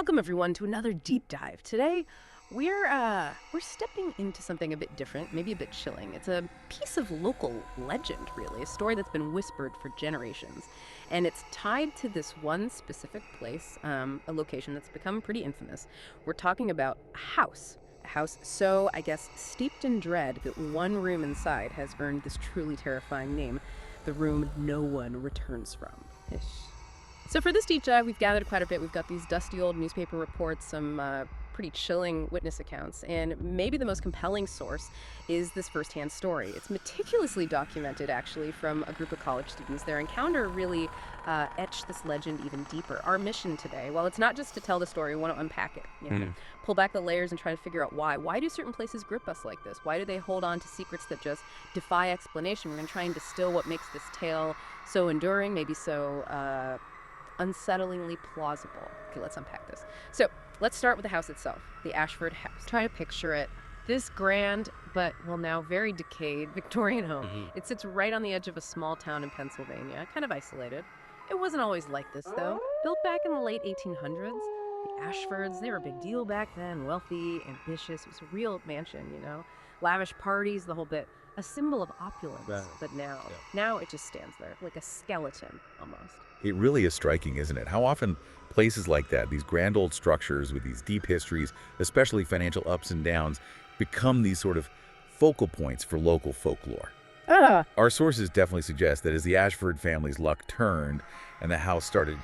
Welcome everyone to another deep dive. Today, we're stepping into something a bit different, maybe a bit chilling. It's a piece of local legend, really, a story that's been whispered for generations, and it's tied to this one specific place, a location that's become pretty infamous. We're talking about a house so, I guess, steeped in dread that one room inside has earned this truly terrifying name, the room no one returns from. Ish. So for this deep dive, we've gathered quite a bit. We've got these dusty old newspaper reports, some pretty chilling witness accounts, and maybe the most compelling source is this firsthand story. It's meticulously documented, actually, from a group of college students. Their encounter really etched this legend even deeper. Our mission today, well, it's not just to tell the story, we want to unpack it, pull back the layers and try to figure out why. Why do certain places grip us like this? Why do they hold on to secrets that just defy explanation? We're going to try and distill what makes this tale so enduring, maybe so unsettlingly plausible. Okay, let's unpack this. So let's start with the house itself, the Ashford House. Try to picture it. This grand, but well, now very decayed Victorian home. It sits right on the edge of a small town in Pennsylvania, kind of isolated. It wasn't always like this, though. Built back in the late 1800s, the Ashfords, they were a big deal back then, wealthy, ambitious. It was a real mansion, lavish parties, the whole bit. A symbol of opulence, but now it just stands there, like a skeleton, almost. It really is striking, isn't it? How often places like that, these grand old structures with these deep histories, especially financial ups and downs, become these sort of focal points for local folklore. Our sources definitely suggest that as the Ashford family's luck turned and the house started,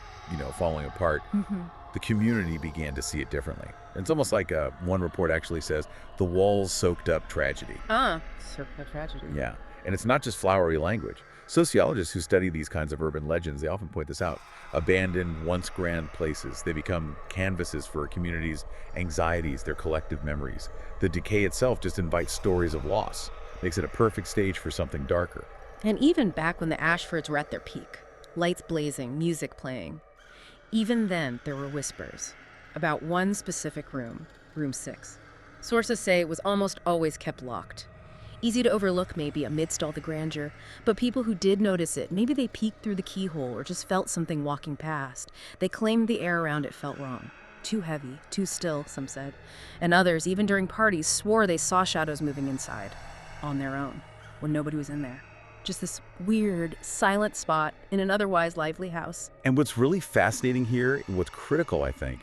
falling apart, the community began to see it differently. It's almost like one report actually says the walls soaked up tragedy. Soaked up tragedy. Yeah, and it's not just flowery language. Sociologists who study these kinds of urban legends, they often point this out. Abandoned, once grand places, they become canvases for a community's anxieties, their collective memories. The decay itself just invites stories of loss, makes it a perfect stage for something darker. And even back when the Ashfords were at their peak, lights blazing, music playing, even then there were whispers about one specific room, room 6. Sources say it was almost always kept locked. Easy to overlook maybe amidst all the grandeur, but people who did notice it, maybe they peeked through the keyhole or just felt something walking past. They claimed the air around it felt wrong. Too heavy, too still, some said. And others, even during parties, swore they saw shadows moving inside, on their own, when nobody was in there. Just this weird, silent spot in an otherwise lively house. And what's really fascinating here, and what's critical, I think,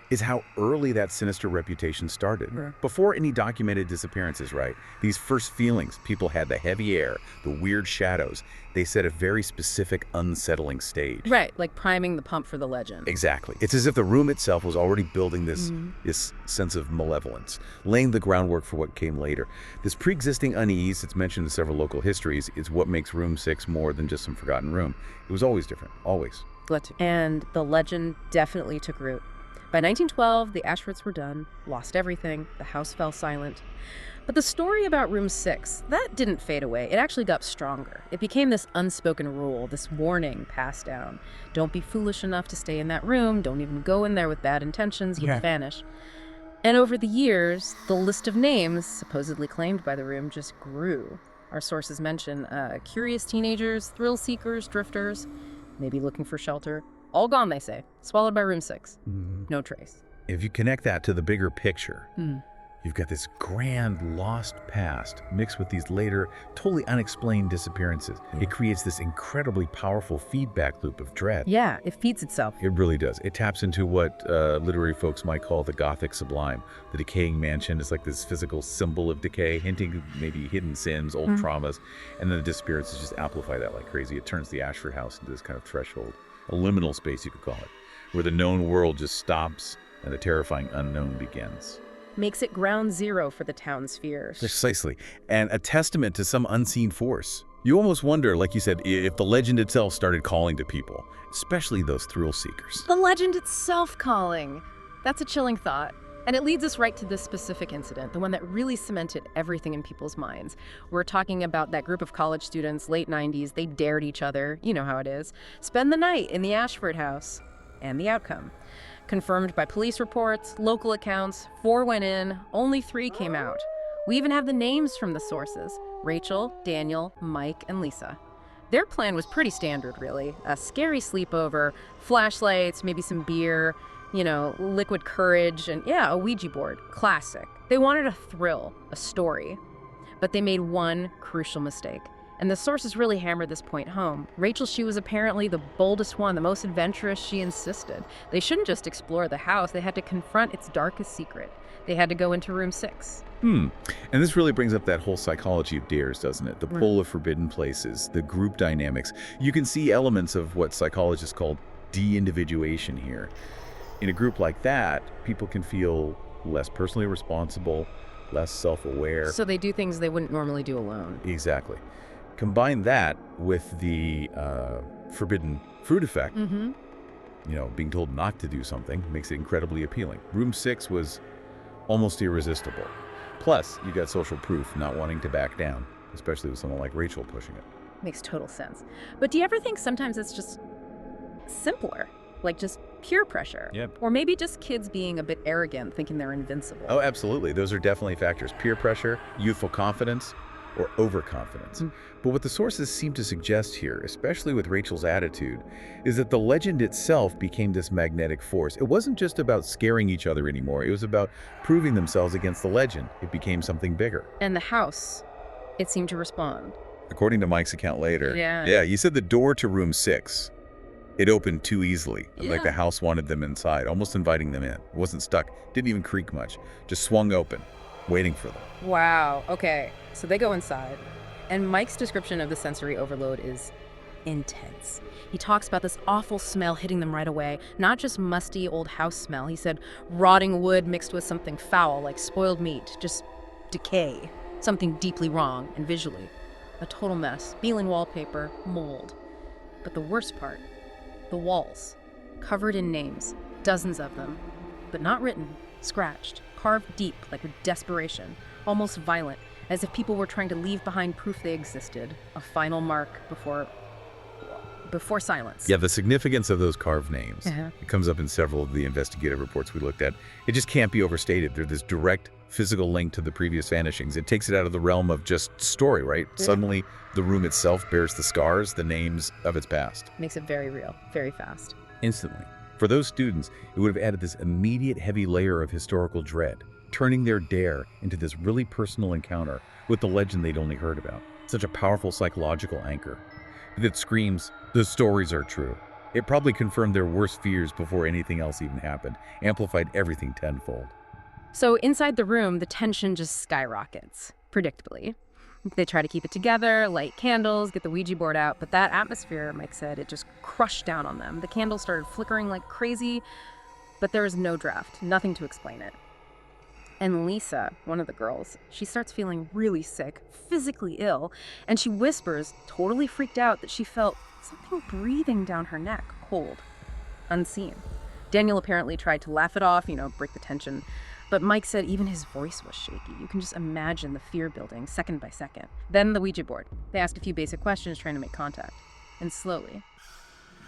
is how early that sinister reputation started. Before any documented disappearances, right? These first feelings, people had the heavy air, the weird shadows. They set a very specific, unsettling stage. Right, like priming the pump for the legend. Exactly. It's as if the room itself was already building this sense of malevolence, laying the groundwork for what came later. This pre-existing unease that's mentioned in several local histories is what makes room 6 more than just some forgotten room. It was always different, always. And the legend definitely took root. By 1912, the Ashfords were done, lost everything, the house fell silent. But the story about room 6, that didn't fade away. It actually got stronger. It became this unspoken rule, this warning passed down. Don't be foolish enough to stay in that room. Don't even go in there with bad intentions. You'll vanish. And over the years, the list of names supposedly claimed by the room just grew. Our sources mention curious teenagers, thrill seekers, drifters, maybe looking for shelter. All gone, they say. Swallowed by room 6. No trace. If you connect that to the bigger picture, you've got this grand lost past mixed with these later totally unexplained disappearances. It creates this incredibly powerful feedback loop of dread. Yeah, it feeds itself. It really does. It taps into what literary folks might call the Gothic sublime. The decaying mansion is like this physical symbol of decay, hinting at maybe hidden sins, old traumas, and then the disappearances just amplify that like crazy. It turns the Ashford House into this kind of threshold. A liminal space, you could call it, where the known world just stops and the terrifying unknown begins. Makes it ground zero for the town's fears. Precisely. And a testament to some unseen force. You almost wonder, like you said, if the legend itself started calling to people, especially those thrill seekers. The legend itself calling. That's a chilling thought. And it leads us right to this specific incident, the one that really cemented everything in people's minds. We're talking about that group of college students, late 90s. They dared each other, you know how it is, spend the night in the Ashford House. And the outcome. Confirmed by police reports, local accounts, 4 went in, only 3 came out. We even have the names from the sources: Rachel, Daniel, Mike, and Lisa. Their plan was pretty standard, really. A scary sleepover, flashlights, maybe some beer, liquid courage, and yeah, a Ouija board. Classic. They wanted a thrill, a story. But they made one crucial mistake. And the sources really hammered this point home. Rachel, she was apparently the boldest one, the most adventurous, she insisted. They shouldn't just explore the house, they had to confront its darkest secret. They had to go into room 6. And this really brings up that whole psychology of dares, doesn't it? The pull of forbidden places, the group dynamics. You can see elements of what psychologists call de-individuation here. In a group like that, people can feel less personally responsible, less self-aware. So they do things they wouldn't normally do alone. Exactly. Combine that with the forbidden fruit effect, being told not to do something makes it incredibly appealing. Room 6 was almost irresistible. Plus, you got social proof not wanting to back down, especially with someone like Rachel pushing it. Makes total sense. But do you ever think sometimes it's just simpler? Like just peer pressure? Yep. Or maybe just kids being a bit arrogant, thinking they're invincible? Oh, absolutely. Those are definitely factors. Peer pressure, youthful confidence, or overconfidence. But what the sources seem to suggest here, especially with Rachel's attitude, is that the legend itself became this magnetic force. It wasn't just about scaring each other anymore. It was about proving themselves against the legend. It became something bigger. And the house, it seemed to respond. According to Mike's account later, Yeah, he said the door to room 6, it opened too easily, like the house wanted them inside, almost inviting them in. It wasn't stuck, didn't even creak much, just swung open, waiting for them. Wow, okay. So they go inside, and Mike's description of the sensory overload is intense. He talks about this awful smell hitting them right away, not just musty old house smell. He said rotting wood mixed with something foul like spoiled meat, just decay, something deeply wrong, and visually, a total mess. Peeling wallpaper, mold. But the worst part, the walls, covered in names, dozens of them, but not written, scratched, carved deep like with desperation, almost violent, as if people were trying to leave behind proof they existed, a final mark before silence. Yeah, the significance of those carved names, it comes up in several of the investigative reports we looked at. It just can't be overstated. They're this direct physical link to the previous vanishings. It takes it out of the realm of just story, right? Yeah. Suddenly, the room itself bears the scars, the names of its past. Makes it very real, very fast. Instantly. For those students, it would have added this immediate heavy layer of historical dread, turning their dare into this really personal encounter with the legend they'd only heard about. Such a powerful psychological anchor that screams, the stories are true. It probably confirmed their worst fears before anything else even happened, amplified everything tenfold. So inside the room, the tension just skyrockets, predictably. They try to keep it together, light candles, get the Ouija board out, but that atmosphere, Mike said, it just crushed down on them. The candles started flickering like crazy, but there was no draft, nothing to explain it. And Lisa, one of the girls, she starts feeling really sick, physically ill, and she whispers, totally freaked out, that she felt something breathing down her neck, cold, unseen. Daniel apparently tried to laugh it off, break the tension, but Mike said even his voice was shaky. You can just imagine the fear building second by second. Then the Ouija board. They asked a few basic questions trying to make contact. And slowly,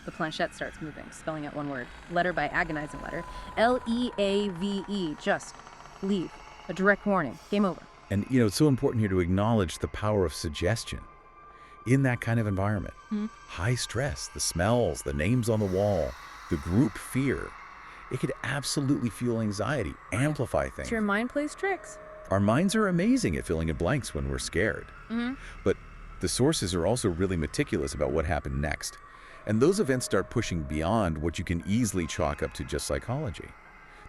the planchette starts moving, spelling out one word, letter by agonizing letter, L-E-A-V-E, just leave. A direct warning. Game over. And, it's so important here to acknowledge the power of suggestion in that kind of environment. High stress, the smells, the names on the wall, the group fear. It could absolutely fuel anxiety, amplify things. Your mind plays tricks. Our minds are amazing at filling in blanks when we're scared. But the sources are also really meticulous about what happened next. And those events start pushing beyond what you can easily chalk up to just psychology.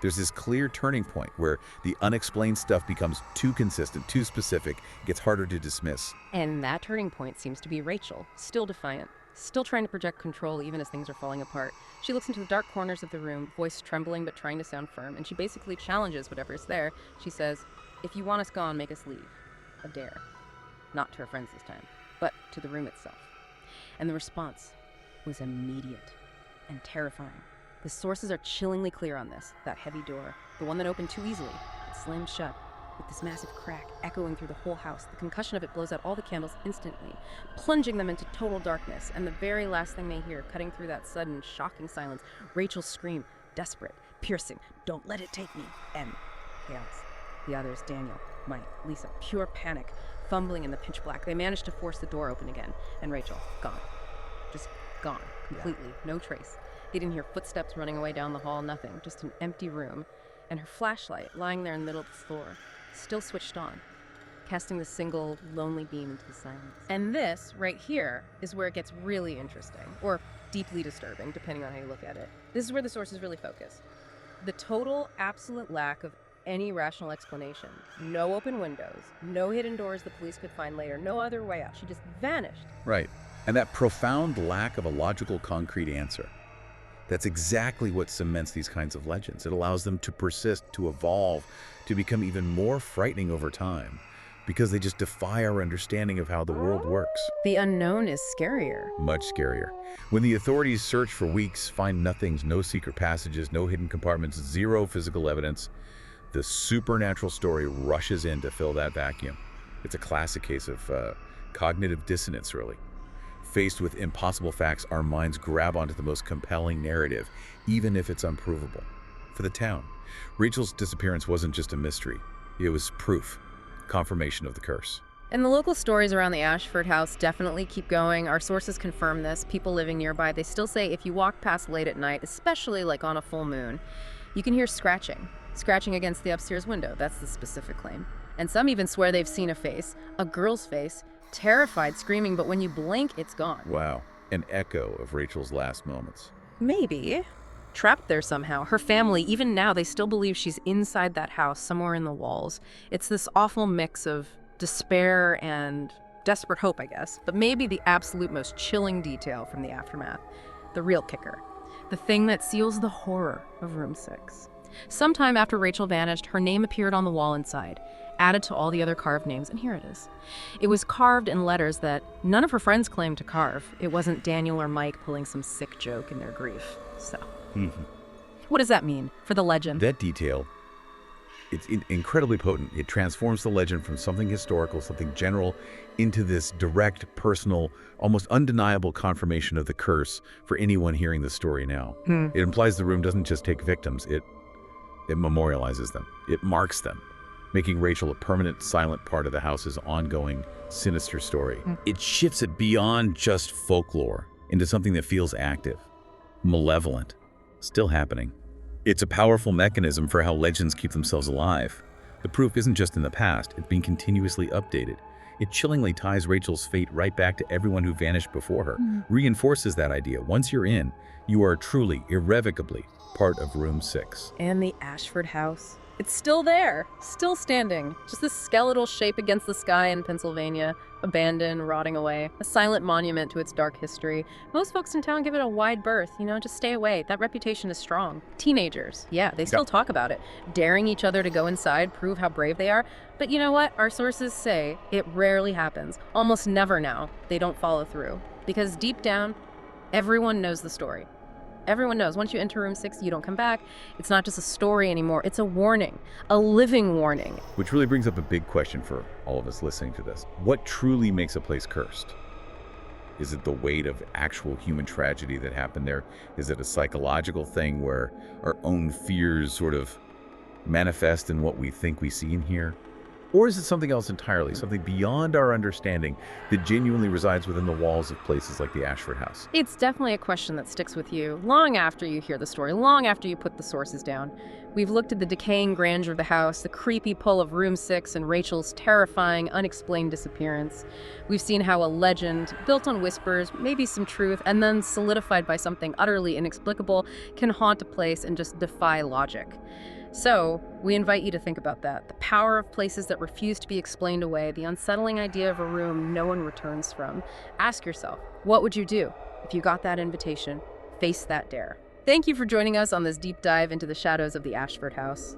There's this clear turning point where the unexplained stuff becomes too consistent, too specific, gets harder to dismiss. And that turning point seems to be Rachel, still defiant, still trying to project control even as things are falling apart. She looks into the dark corners of the room, voice trembling but trying to sound firm, and she basically challenges whatever's there. She says, if you want us gone, make us leave. A dare. Not to her friends this time, but to the room itself. And the response was immediate and terrifying. The sources are chillingly clear on this. That heavy door, the one that opened too easily, it slammed shut, with this massive crack echoing through the whole house. The concussion of it blows out all the candles instantly, plunging them into total darkness. And the very last thing they hear, cutting through that sudden, shocking silence, Rachel's scream, desperate, piercing, "Don't let it take me!" And chaos. The others, Daniel, Mike, Lisa, pure panic, fumbling in the pitch black. They manage to force the door open again, and Rachel, gone. Just gone, completely, no trace. They didn't hear footsteps running away down the hall, nothing, just an empty room, and her flashlight lying there in the middle of the floor, still switched on, casting the single lonely beam into the silence. And this, right here, is where it gets really interesting, or deeply disturbing, depending on how you look at it. This is where the sources really focus. The total, absolute lack of any rational explanation. No open windows, no hidden doors the police could find later, no other way out. She just vanished. Right. And that profound lack of a logical, concrete answer. That's exactly what cements these kinds of legends. It allows them to persist, to evolve, to become even more frightening over time, because they just defy our understanding of how the world works. The unknown is scarier. Much scarier. When the authorities search for weeks, find nothing, no secret passages, no hidden compartments, zero physical evidence, the supernatural story rushes in to fill that vacuum. It's a classic case of cognitive dissonance, really. Faced with impossible facts, our minds grab onto the most compelling narrative, even if it's unprovable. For the town, Rachel's disappearance wasn't just a mystery. It was proof, confirmation of the curse. And the local stories around the Ashford House definitely keep going. Our sources confirm this. People living nearby, they still say if you walk past late at night, especially like on a full moon, you can hear scratching against the upstairs window. That's the specific claim. And some even swear they've seen a face, a girl's face, terrified, screaming, but when you blink, it's gone. Wow, an echo of Rachel's last moments. Maybe. Trapped there somehow. Her family, even now, they still believe she's inside that house, somewhere in the walls. It's this awful mix of despair and desperate hope, I guess. But maybe the absolute most chilling detail from the aftermath, the real kicker, the thing that seals the horror of Room 6. Sometime after Rachel vanished, her name appeared on the wall inside, added to all the other carved names, and here it is. It was carved in letters that none of her friends claimed to carve. It wasn't Daniel or Mike pulling some sick joke in their grief. So, what does that mean for the legend? That detail, it's incredibly potent. It transforms the legend from something historical, something general, into this direct, personal, almost undeniable confirmation of the curse for anyone hearing the story now. It implies the room doesn't just take victims, it memorializes them. It marks them, making Rachel a permanent, silent part of the house's ongoing, sinister story. It shifts it beyond just folklore into something that feels active, malevolent, still happening. It's a powerful mechanism for how legends keep themselves alive. The proof isn't just in the past, it's being continuously updated. It chillingly ties Rachel's fate right back to everyone who vanished before her, reinforces that idea. Once you're in, you are truly, irrevocably part of Room 6. And the Ashford House. It's still there, still standing. Just this skeletal shape against the sky in Pennsylvania, abandoned, rotting away. A silent monument to its dark history. Most folks in town give it a wide berth, just stay away. That reputation is strong. Teenagers, yeah, they still talk about it. Daring each other to go inside, prove how brave they are. But you know what? Our sources say it rarely happens. Almost never now. They don't follow through. Because deep down, everyone knows the story. Everyone knows once you enter Room 6, you don't come back. It's not just a story anymore. It's a warning, a living warning. Which really brings up a big question for all of us listening to this. What truly makes a place cursed? Is it the weight of actual human tragedy that happened there? Is it a psychological thing where our own fears sort of manifest in what we think we see and hear? Or is it something else entirely, something beyond our understanding that genuinely resides within the walls of places like the Ashford House? It's definitely a question that sticks with you long after you hear the story, long after you put the sources down. We've looked at the decaying grandeur of the house, the creepy pull of Room 6, and Rachel's terrifying, unexplained disappearance. We've seen how a legend, built on whispers, maybe some truth, and then solidified by something utterly inexplicable, can haunt a place and just defy logic. So, we invite you to think about that. The power of places that refuse to be explained away, the unsettling idea of a room no one returns from. Ask yourself, what would you do if you got that invitation? Face that dare. Thank you for joining us on this deep dive into the shadows of the Ashford House.